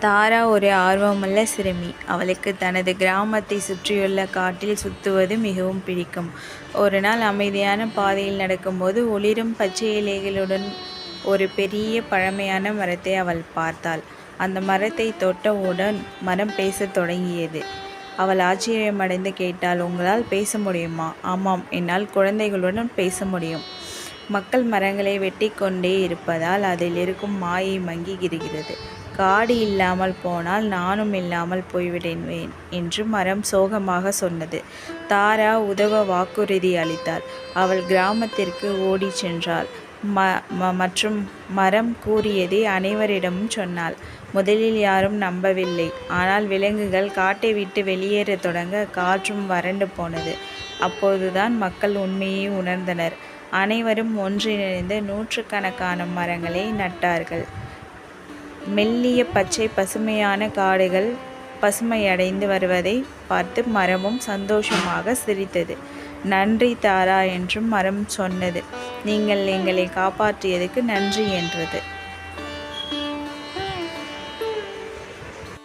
தாரா ஒரு ஆர்வமுள்ள சிறுமி. அவளுக்கு தனது கிராமத்தை சுற்றியுள்ள காட்டில் சுற்றுவது மிகவும் பிடிக்கும். ஒரு நாள் அமைதியான பாதையில் நடக்கும்போது ஒளிரும் பச்சை இலைகளுடன் ஒரு பெரிய பழமையான மரத்தை அவள் பார்த்தாள். அந்த மரத்தை தொட்டவுடன் மரம் பேசத் தொடங்கியது. அவள் ஆச்சரியமடைந்து கேட்டாள், "உங்களால் பேச முடியுமா?" "ஆமாம், என்னால் குழந்தைகளுடன் பேச முடியும். மக்கள் மரங்களை வெட்டி கொண்டே இருப்பதால் அதில் இருக்கும் மாயை மங்கியிருக்கிறது. காடு இல்லாமல் போனால் நானும் இல்லாமல் போய்விடுவேன்" என்று மரம் சோகமாக சொன்னது. தாரா உதவ வாக்குறுதி அளித்தாள். அவள் கிராமத்திற்கு ஓடிச் சென்றாள். மற்றும் மரம் கூறியதை அனைவரிடமும் சொன்னாள். முதலில் யாரும் நம்பவில்லை. ஆனால் விலங்குகள் காட்டை விட்டு வெளியேறத் தொடங்க காற்றும் வறண்டு போனது. அப்போதுதான் மக்கள் உண்மையை உணர்ந்தனர். அனைவரும் ஒன்றிணைந்து நூற்றுக்கணக்கான மரங்களை நட்டார்கள். மெல்லிய பச்சை பசுமையான காடுகள் பசுமையடைந்து வருவதை பார்த்து மரமும் சந்தோஷமாக சிரித்தது. "நன்றி தாரா" என்றும் மரம் சொன்னது. "நீங்கள் எங்களை காப்பாற்றியதுக்கு நன்றி" என்றது.